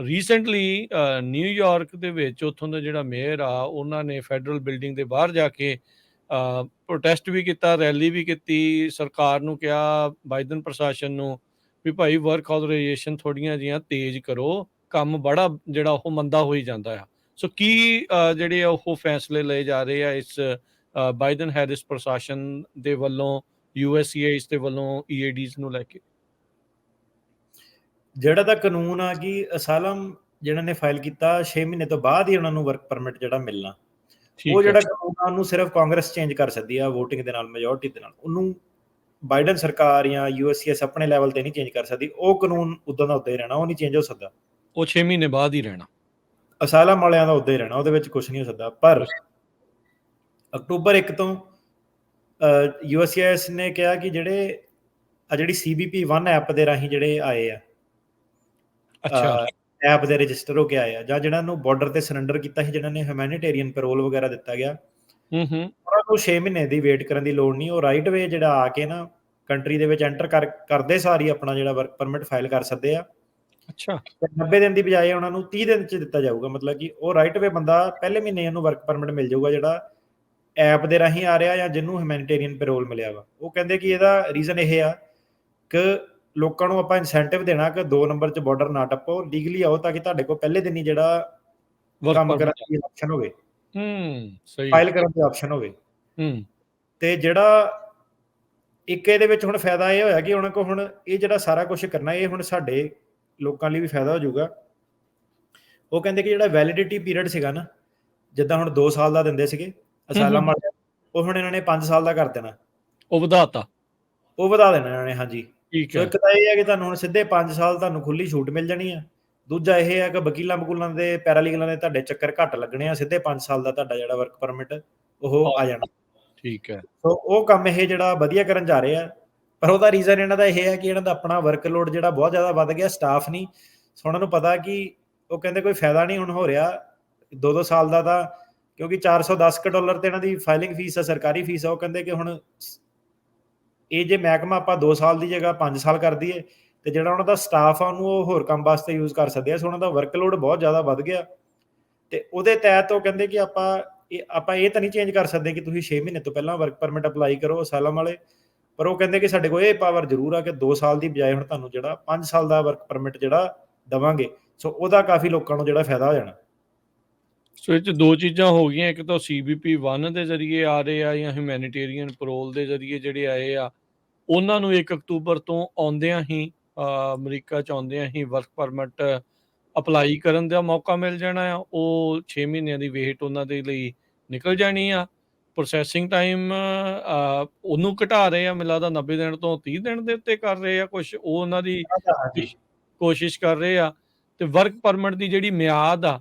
Recently New York ਦੇ ਵਿੱਚ ਉੱਥੋਂ ਦਾ ਜਿਹੜਾ ਮੇਅਰ ਆ, ਉਹਨਾਂ ਨੇ ਫੈਡਰਲ ਬਿਲਡਿੰਗ ਦੇ ਬਾਹਰ ਜਾ ਕੇ ਪ੍ਰੋਟੈਸਟ ਵੀ ਕੀਤਾ, ਰੈਲੀ ਵੀ ਕੀਤੀ, ਸਰਕਾਰ ਨੂੰ ਕਿਹਾ, ਬਾਈਡਨ ਪ੍ਰਸ਼ਾਸਨ ਨੂੰ, ਵੀ ਭਾਈ ਵਰਕ ਆਥੋਰਾਈਜੇਸ਼ਨ ਥੋੜ੍ਹੀਆਂ ਜਿਹੀਆਂ ਤੇਜ਼ ਕਰੋ, ਕੰਮ ਬੜਾ ਜਿਹੜਾ ਉਹ ਮੰਦਾ ਹੋਈ ਜਾਂਦਾ ਆ। ਸੋ ਕੀ ਜਿਹੜੇ ਆ ਉਹ ਫੈਸਲੇ ਲਏ ਜਾ ਰਹੇ ਆ ਇਸ ਬਾਈਡਨ ਹੈਰਿਸ ਪ੍ਰਸ਼ਾਸਨ ਦੇ ਵੱਲੋਂ, USCIS ਦੇ ਵੱਲੋਂ EADs ਨੂੰ ਲੈ ਕੇ? ਜਿਹੜਾ ਤਾਂ ਕਾਨੂੰਨ ਆ ਕਿ ਅਸਾਲਮ ਜਿਹਨਾਂ ਨੇ ਫਾਈਲ ਕੀਤਾ 6 ਮਹੀਨੇ ਤੋਂ ਬਾਅਦ ਹੀ ਉਹਨਾਂ ਨੂੰ ਵਰਕ ਪਰਮਿਟ ਜਿਹੜਾ ਮਿਲਣਾ, ਉਹ ਜਿਹੜਾ ਕਾਨੂੰਨ ਆ ਉਹਨੂੰ ਸਿਰਫ ਕਾਂਗਰਸ ਚੇਂਜ ਕਰ ਸਕਦੀ ਆ ਵੋਟਿੰਗ ਦੇ ਨਾਲ, ਮੈਜੋਰਟੀ ਦੇ ਨਾਲ। ਉਹਨੂੰ ਬਾਈਡਨ ਸਰਕਾਰ ਜਾਂ USCIS ਆਪਣੇ ਲੈਵਲ ਤੇ ਨਹੀਂ ਚੇਂਜ ਕਰ ਸਕਦੀ। ਉਹ ਕਾਨੂੰਨ ਉਦਾਂ ਦਾ ਉਦਾਂ ਹੀ ਰਹਿਣਾ, ਉਹ ਨਹੀਂ ਚੇਂਜ ਹੋ ਸਕਦਾ। ਉਹ 6 ਮਹੀਨੇ ਬਾਅਦ ਹੀ ਰਹਿਣਾ, ਅਸਾਲਮ ਵਾਲਿਆਂ ਦਾ ਉਦਾਂ ਹੀ ਰਹਿਣਾ, ਉਹਦੇ ਵਿੱਚ ਕੁਝ ਨਹੀਂ ਹੋ ਸਕਦਾ। ਪਰ ਅਕਤੂਬਰ 1 ਤੋਂ USCIS ਨੇ ਕਿਹਾ ਕਿ ਜਿਹੜੀ CBP-1 ਐਪ ਦੇ ਰਾਹੀਂ ਜਿਹੜੇ ਆਏ ਆ, ਐਪ ਦੇ ਰਜਿਸਟਰ ਹੋ ਕੇ ਆਏ ਆ, ਜਾਂ ਜਿਹਨਾਂ ਨੂੰ ਬਾਰਡਰ ਤੇ ਸਰੈਂਡਰ ਕੀਤਾ ਸੀ, ਜਿਹਨਾਂ ਨੇ ਹਿਊਮੈਨਿਟੇਰੀਅਨ ਪੈਰੋਲ ਵਗੈਰਾ ਦਿੱਤਾ ਗਿਆ, ਉਹਨਾਂ ਨੂੰ 6 ਮਹੀਨੇ ਦੀ ਵੇਟ ਕਰਨ ਦੀ ਲੋੜ ਨਹੀਂ। ਉਹ ਰਾਈਟ ਵੇ ਜਿਹੜਾ ਆ ਕੇ ਨਾ ਕੰਟਰੀ ਦੇ ਵਿੱਚ ਐਂਟਰ ਕਰਦੇ ਸਾਰੀ ਆਪਣਾ ਜਿਹੜਾ ਵਰਕ ਪਰਮਿਟ ਫਾਈਲ ਕਰ ਸਕਦੇ ਆ। 90 ਦਿਨ ਦੀ ਬਜਾਏ ਉਹਨਾਂ ਨੂੰ 30 ਦਿਨ 'ਚ ਦਿੱਤਾ ਜਾਊਗਾ। ਮਤਲਬ ਕਿ ਉਹ ਰਾਈਟ ਵੇ ਬੰਦਾ ਪਹਿਲੇ ਮਹੀਨੇ ਉਹਨੂੰ ਵਰਕ ਪਰਮਿਟ ਮਿਲ ਜਾਊਗਾ, ਜਿਹੜਾ ਐਪ ਦੇ ਰਾਹੀਂ ਆ ਰਿਹਾ ਜਾਂ ਜਿਹਨੂੰ ਹਿਊਮੈਨਿਟੇਰੀਅਨ ਪੈਰੋਲ ਮਿਲਿਆ ਵਾ। ਉਹ ਕਹਿੰਦੇ ਕਿ ਇਹਦਾ ਰੀਜ਼ਨ ਇਹ ਆ ਕਿ ਲੋਕਾਂ ਨੂੰ ਆਪਾਂ ਇਨਸੈਂਟਿਵ ਦੇਣਾ ਕਿ 2 ਨੰਬਰ 'ਚ ਬਾਰਡਰ ਨਾ ਟੱਪੋ, ਲੀਗਲੀ ਆਓ, ਤਾਂ ਕਿ ਤੁਹਾਡੇ ਕੋਲ ਪਹਿਲੇ ਦਿਨ ਹੀ ਜਿਹੜਾ ਕੰਮ ਕਰਨ ਦੀ ਆਪਸ਼ਨ ਹੋਵੇ, ਫਾਈਲ ਕਰਨ ਦੀ ਆਪਸ਼ਨ ਹੋਵੇ। ਤੇ ਜਿਹੜਾ ਇੱਕ ਇਹਦੇ ਵਿੱਚ ਹੁਣ ਫਾਇਦਾ ਇਹ ਹੋਇਆ ਕਿ ਉਹਨਾਂ ਕੋਲ ਹੁਣ ਇਹ ਜਿਹੜਾ ਸਾਰਾ ਕੁਝ ਕਰਨਾ, ਇਹ ਹੁਣ ਸਾਡੇ ਲੋਕਾਂ ਲਈ ਵੀ ਫਾਇਦਾ ਹੋ ਜਾਊਗਾ। ਉਹ ਕਹਿੰਦੇ ਕਿ ਜਿਹੜਾ ਵੈਲਿਡਿਟੀ ਪੀਰੀਅਡ ਸੀਗਾ ਨਾ, ਜਿੱਦਾਂ ਹੁਣ 2 ਸਾਲ ਦਾ ਦਿੰਦੇ ਸੀਗੇ ਅਸਾਲਮ ਵਾਲੇ, ਉਹ ਹੁਣ ਇਹਨਾਂ ਨੇ 5 ਸਾਲ ਦਾ ਕਰ ਦੇਣਾ। ਉਹ ਵਧਾ ਦੇਣਾ ਇਹਨਾਂ ਨੇ। ਹਾਂਜੀ, ਇੱਕ ਤਾਂ ਇਹ ਹੈ ਕਿ ਤੁਹਾਨੂੰ ਹੁਣ ਸਿੱਧੇ 5 ਸਾਲ ਤੁਹਾਨੂੰ ਖੁੱਲੀ ਛੂਟ ਮਿਲ ਜਾਣੀ ਆ। ਦੂਜਾ ਇਹ ਹੈ ਕਿ ਵਕੀਲਾਂ ਦੇ, ਪੈਰਾਲੀਗਲਾਂ ਦੇ ਤੁਹਾਡੇ ਚੱਕਰ ਘੱਟ ਲੱਗਣੇ ਆ। ਸਿੱਧੇ 5 ਸਾਲ ਦਾ ਤੁਹਾਡਾ ਜਿਹੜਾ ਵਰਕ ਪਰਮਿਟ ਉਹ ਆ ਜਾਣਾ। ਠੀਕ ਹੈ। ਸੋ ਉਹ ਕੰਮ ਇਹ ਜਿਹੜਾ ਵਧੀਆ ਕਰਨ ਜਾ ਰਹੇ ਆ। ਪਰ ਉਹਦਾ ਰੀਜ਼ਨ ਇਹਨਾਂ ਦਾ ਇਹ ਹੈ ਕਿ ਇਹਨਾਂ ਦਾ ਆਪਣਾ ਵਰਕਲੋਡ ਜਿਹੜਾ ਬਹੁਤ ਜ਼ਿਆਦਾ ਵੱਧ ਗਿਆ, ਸਟਾਫ ਨਹੀਂ। ਉਹਨਾਂ ਨੂੰ ਪਤਾ ਕਿ ਉਹ ਕਹਿੰਦੇ ਕੋਈ ਫਾਇਦਾ ਨਹੀਂ ਹੁਣ ਹੋ ਰਿਹਾ 2-2 ਸਾਲ ਦਾ, ਤਾਂ ਕਿਉਂਕਿ $410 ਤੇ ਇਹਨਾਂ ਦੀ ਫਾਈਲਿੰਗ ਫੀਸ ਆ, ਸਰਕਾਰੀ ਫੀਸ ਆ। ਉਹ ਕਹਿੰਦੇ ਕਿ ਹੁਣ ਇਹ ਜੇ ਮਹਿਕਮਾ ਆਪਾਂ 2 ਸਾਲ ਦੀ ਜਗ੍ਹਾ 5 ਸਾਲ ਕਰ ਦਈਏ, ਤੇ ਜਿਹੜਾ ਉਹਨਾਂ ਦਾ ਸਟਾਫ ਆ ਉਹਨੂੰ ਉਹ ਹੋਰ ਕੰਮ ਵਾਸਤੇ ਯੂਜ਼ ਕਰ ਸਕਦੇ ਆ। ਸੋ ਉਹਨਾਂ ਦਾ ਵਰਕਲੋਡ ਬਹੁਤ ਜ਼ਿਆਦਾ ਵੱਧ ਗਿਆ, ਤੇ ਉਹਦੇ ਤਹਿਤ ਉਹ ਕਹਿੰਦੇ ਕਿ ਆਪਾਂ ਇਹ ਤਾਂ ਨਹੀਂ ਚੇਂਜ ਕਰ ਸਕਦੇ ਕਿ ਤੁਸੀਂ 6 ਮਹੀਨੇ ਤੋਂ ਪਹਿਲਾਂ ਵਰਕ ਪਰਮਿਟ ਅਪਲਾਈ ਕਰੋ ਅਸਾਲਮ ਵਾਲੇ। ਪਰ ਉਹ ਕਹਿੰਦੇ ਕਿ ਸਾਡੇ ਕੋਲ ਇਹ ਪਾਵਰ ਜ਼ਰੂਰ ਆ ਕਿ 2 ਸਾਲ ਦੀ ਬਜਾਏ ਹੁਣ ਤੁਹਾਨੂੰ ਜਿਹੜਾ 5 ਸਾਲ ਦਾ ਵਰਕ ਪਰਮਿਟ ਜਿਹੜਾ ਦੇਵਾਂਗੇ। ਸੋ ਉਹਦਾ ਕਾਫੀ ਲੋਕਾਂ ਨੂੰ ਜਿਹੜਾ ਫਾਇਦਾ ਹੋ ਜਾਣਾ। ਸੋ ਇਹ 'ਚ 2 ਚੀਜ਼ਾਂ ਹੋ ਗਈਆਂ, ਇੱਕ ਤਾਂ CBP-1 ਦੇ ਜ਼ਰੀਏ ਆ ਰਹੇ ਆ, ਜਾਂ ਹਿਊਮੈਨਿਟੇਰੀਅਨ ਪੈਰੋਲ ਦੇ ਜ਼ਰੀਏ ਜਿਹੜੇ ਆਏ ਆ, ਉਹਨਾਂ ਨੂੰ 1 ਅਕਤੂਬਰ ਤੋਂ ਆਉਂਦਿਆਂ ਹੀ ਅਮਰੀਕਾ 'ਚ ਆਉਂਦਿਆਂ ਹੀ ਵਰਕ ਪਰਮਿਟ ਅਪਲਾਈ ਕਰਨ ਦਾ ਮੌਕਾ ਮਿਲ ਜਾਣਾ ਆ। ਉਹ 6 ਮਹੀਨਿਆਂ ਦੀ ਵੇਟ ਉਹਨਾਂ ਦੇ ਲਈ ਨਿਕਲ ਜਾਣੀ ਆ। ਪ੍ਰੋਸੈਸਿੰਗ ਟਾਈਮ ਉਹਨੂੰ ਘਟਾ ਰਹੇ ਆ, ਮੈਨੂੰ ਲੱਗਦਾ 90 ਦਿਨ ਤੋਂ 30 ਦਿਨ ਦੇ ਉੱਤੇ ਕਰ ਰਹੇ ਆ ਕੁਛ, ਉਹ ਉਹਨਾਂ ਦੀ ਕੋਸ਼ਿਸ਼ ਕਰ ਰਹੇ ਆ। ਤੇ ਵਰਕ ਪਰਮਿਟ ਦੀ ਜਿਹੜੀ ਮਿਆਦ ਆ,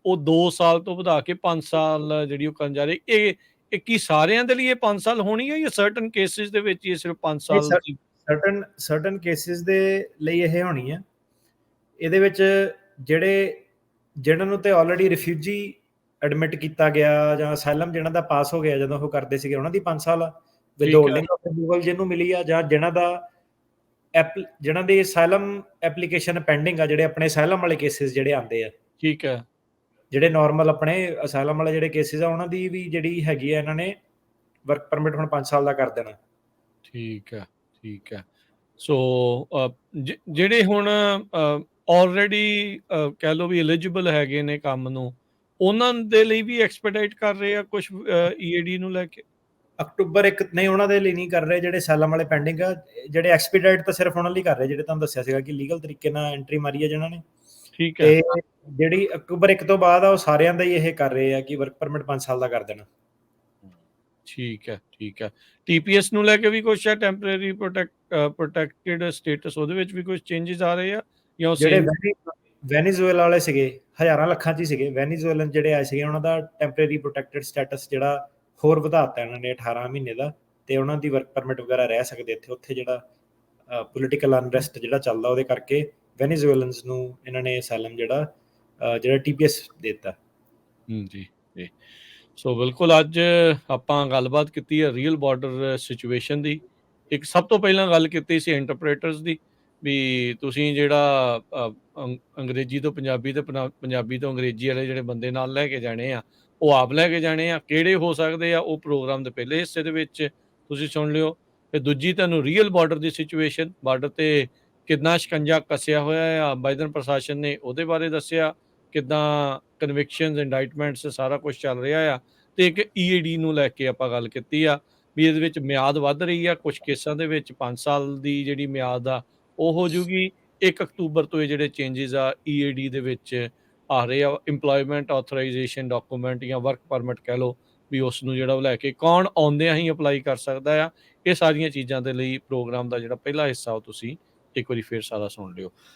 ਉਹ 2 ਸਾਲ ਤੋਂ ਵਧਾ ਕੇ 5 ਸਾਲ ਜਿਹੜੀ ਉਹ ਕਰਨ ਜਾ ਰਹੇ। ਇਹ ਕੀ ਸਾਰਿਆਂ ਦੇ ਲਈ ਇਹ 5 ਸਾਲ ਹੋਣੀ ਹੈ, ਜਾਂ ਸਰਟਨ ਕੇਸਿਸ ਦੇ ਵਿੱਚ ਇਹ ਸਿਰਫ 5 ਸਾਲ? ਸਰਟਨ ਕੇਸਿਸ ਦੇ ਲਈ ਇਹ ਹੋਣੀ ਹੈ। ਇਹਦੇ ਵਿੱਚ ਜਿਹਨਾਂ ਨੂੰ ਤੇ ਆਲਰੇਡੀ ਰਿਫਿਊਜੀ ਐਡਮਿਟ ਕੀਤਾ ਗਿਆ, ਜਾਂ ਅਸਾਈਲਮ ਜਿਹਨਾਂ ਦਾ ਪਾਸ ਹੋ ਗਿਆ ਜਦੋਂ ਉਹ ਕਰਦੇ ਸੀਗੇ, ਉਹਨਾਂ ਦੀ 5 ਸਾਲ ਵਿਦਹੋਲਡਿੰਗ ਆਫ ਰਿਮੂਵਲ ਜਿਹਨੂੰ ਮਿਲੀ ਆ, ਜਾਂ ਜਿਹਨਾਂ ਦੀ ਅਸਾਈਲਮ ਐਪਲੀਕੇਸ਼ਨ ਪੈਂਡਿੰਗ ਆ, ਜਿਹੜੇ ਆਪਣੇ ਅਸਾਈਲਮ ਵਾਲੇ ਕੇਸਿਸ ਜਿਹੜੇ ਆਉਂਦੇ ਆ। ਠੀਕ ਹੈ। ਜਿਹੜੇ ਨਾਰਮਲ ਆਪਣੇ ਅਸਾਈਲਮ ਵਾਲੇ ਜਿਹੜੇ ਕੇਸਿਸ ਆ, ਉਹਨਾਂ ਦੀ ਵੀ ਜਿਹੜੀ ਹੈਗੀ ਆ, ਇਹਨਾਂ ਨੇ ਵਰਕ ਪਰਮਿਟ ਹੁਣ 5 ਸਾਲ ਦਾ ਕਰ ਦੇਣਾ। ਠੀਕ ਹੈ। ਸੋ ਜਿਹੜੇ ਹੁਣ ਆਲਰੇਡੀ ਕਹਿ ਲਓ ਵੀ ਐਲੀਜੀਬਲ ਹੈਗੇ ਨੇ ਕੰਮ ਨੂੰ, ਉਹਨਾਂ ਦੇ ਲਈ ਵੀ ਐਕਸਪੈਡਾਈਟ ਕਰ ਰਹੇ ਆ ਕੁਝ EAD ਨੂੰ ਲੈ ਕੇ? ਅਕਤੂਬਰ 1 ਨਹੀਂ, ਉਹਨਾਂ ਦੇ ਲਈ ਨਹੀਂ ਕਰ ਰਹੇ। ਜਿਹੜੇ ਅਸਾਈਲਮ ਵਾਲੇ ਪੈਂਡਿੰਗ ਆ, ਜਿਹੜੇ ਐਕਸਪੀਡਾਈਟ ਤਾਂ ਸਿਰਫ ਉਹਨਾਂ ਲਈ ਕਰ ਰਹੇ ਜਿਹੜੇ ਤੁਹਾਨੂੰ ਦੱਸਿਆ ਸੀਗਾ ਕਿ ਲੀਗਲ ਤਰੀਕੇ ਨਾਲ ਐਂਟਰੀ ਮਾਰੀ ਆ ਜਿਨ੍ਹਾਂ ਨੇ। ਠੀਕ ਹੈ। ਤੇ ਜਿਹੜੀ ਅਕਤੂਬਰ 1 ਤੋਂ ਬਾਅਦ ਆ, ਉਹ ਸਾਰਿਆਂ ਦਾ ਹੀ ਇਹ ਕਰ ਰਹੇ ਆ ਕਿ ਵਰਕ ਪਰਮਿਟ 5 ਸਾਲ ਦਾ ਕਰ ਦੇਣਾ। ਠੀਕ ਹੈ। TPS ਨੂੰ ਲੈ ਕੇ ਵੀ ਕੁਛ ਹੈ, ਟੈਂਪਰੇਰੀ ਪ੍ਰੋਟੈਕਟਿਡ ਸਟੇਟਸ, ਉਹਦੇ ਵਿੱਚ ਵੀ ਕੁਝ ਚੇਂਜਸ ਆ ਰਹੇ ਆ? ਜਾਂ ਜਿਹੜੇ ਵੈਨੀਜ਼ੁਏਲਾ ਵਾਲੇ ਸੀਗੇ, ਹਜ਼ਾਰਾਂ ਲੱਖਾਂ 'ਚ ਹੀ ਸੀਗੇ ਵੈਨੀਜ਼ੁਏਲਨ ਜਿਹੜੇ ਆਏ ਸੀਗੇ, ਉਹਨਾਂ ਦਾ ਟੈਂਪਰੇਰੀ ਪ੍ਰੋਟੈਕਟਿਡ ਸਟੇਟਸ ਜਿਹੜਾ ਹੋਰ ਵਧਾਤਾ ਇਹਨਾਂ ਨੇ 18 ਮਹੀਨੇ ਦਾ, ਤੇ ਉਹਨਾਂ ਦੀ ਵਰਕ ਪਰਮਿਟ ਵਗੈਰਾ ਰਹਿ ਸਕਦੇ ਇੱਥੇ। ਉੱਥੇ ਜਿਹੜਾ ਪੋਲੀਟੀਕਲ ਅਨਰੈਸਟ ਜਿਹੜਾ ਚੱਲਦਾ, ਉਹਦੇ ਕਰਕੇ ਵੈਨੀਜ਼ੁਏਲਨਸ ਨੂੰ ਇਹਨਾਂ ਨੇ ਅਸਾਈਲਮ ਜਿਹੜਾ TPS ਦੇ ਦਿੱਤਾ। ਜੀ। ਸੋ ਬਿਲਕੁਲ ਅੱਜ ਆਪਾਂ ਗੱਲਬਾਤ ਕੀਤੀ ਹੈ ਰੀਅਲ ਬਾਰਡਰ ਸਿਚੁਏਸ਼ਨ ਦੀ। ਇੱਕ ਸਭ ਤੋਂ ਪਹਿਲਾਂ ਗੱਲ ਕੀਤੀ ਸੀ ਇੰਟਰਪ੍ਰੇਟਰਸ ਦੀ, ਵੀ ਤੁਸੀਂ ਜਿਹੜਾ ਅੰਗਰੇਜ਼ੀ ਤੋਂ ਪੰਜਾਬੀ ਤੇ ਪੰਜਾਬੀ ਤੋਂ ਅੰਗਰੇਜ਼ੀ ਵਾਲੇ ਜਿਹੜੇ ਬੰਦੇ ਨਾਲ ਲੈ ਕੇ ਜਾਣੇ ਆ, ਉਹ ਆਪ ਲੈ ਕੇ ਜਾਣੇ ਆ। ਕਿਹੜੇ ਹੋ ਸਕਦੇ ਆ, ਉਹ ਪ੍ਰੋਗਰਾਮ ਦੇ ਪਹਿਲੇ ਹਿੱਸੇ ਦੇ ਵਿੱਚ ਤੁਸੀਂ ਸੁਣ ਲਿਓ। ਤੇ ਦੂਜੀ ਤੁਹਾਨੂੰ ਰੀਅਲ ਬਾਰਡਰ ਦੀ ਸਿਚੁਏਸ਼ਨ, ਬਾਰਡਰ ਤੇ ਕਿੰਨਾ ਸ਼ਿਕੰਜਾ ਕੱਸਿਆ ਹੋਇਆ ਆ, ਬਾਈਡਨ ਪ੍ਰਸ਼ਾਸਨ ਨੇ ਉਹਦੇ ਬਾਰੇ ਦੱਸਿਆ, ਕਿੱਦਾਂ ਕਨਵਿਕਸ਼ਨਸ, ਇੰਡਾਇਟਮੈਂਟਸ ਸਾਰਾ ਕੁਛ ਚੱਲ ਰਿਹਾ ਆ। ਤੇ ਇੱਕ ਈਏਡੀ ਨੂੰ ਲੈ ਕੇ ਆਪਾਂ ਗੱਲ ਕੀਤੀ ਆ ਵੀ ਇਹਦੇ ਵਿੱਚ ਮਿਆਦ ਵੱਧ ਰਹੀ ਆ, ਕੁਛ ਕੇਸਾਂ ਦੇ ਵਿੱਚ 5 ਸਾਲ ਦੀ ਜਿਹੜੀ ਮਿਆਦ ਆ ਉਹ ਹੋ ਜੂਗੀ। 1 ਅਕਤੂਬਰ ਤੋਂ ਇਹ ਜਿਹੜੇ ਚੇਂਜਿਸ ਆ ਈਏਡੀ ਦੇ ਵਿੱਚ ਆ ਰਹੇ ਆ, ਇੰਪਲੋਇਮੈਂਟ ਆਥੋਰਾਈਜ਼ੇਸ਼ਨ ਡਾਕੂਮੈਂਟ ਜਾਂ ਵਰਕ ਪਰਮਿਟ ਕਹਿ ਲਓ, ਵੀ ਉਸ ਨੂੰ ਜਿਹੜਾ ਉਹ ਲੈ ਕੇ ਕੌਣ ਆਉਂਦਿਆਂ ਹੀ ਅਪਲਾਈ ਕਰ ਸਕਦਾ ਆ। ਇਹ ਸਾਰੀਆਂ ਚੀਜ਼ਾਂ ਦੇ ਲਈ ਪ੍ਰੋਗਰਾਮ ਦਾ ਜਿਹੜਾ ਪਹਿਲਾ ਹਿੱਸਾ ਉਹ ਤੁਸੀਂ ਇੱਕ ਵਾਰੀ ਫਿਰ ਸਾਰਾ ਸੁਣ ਲਿਓ।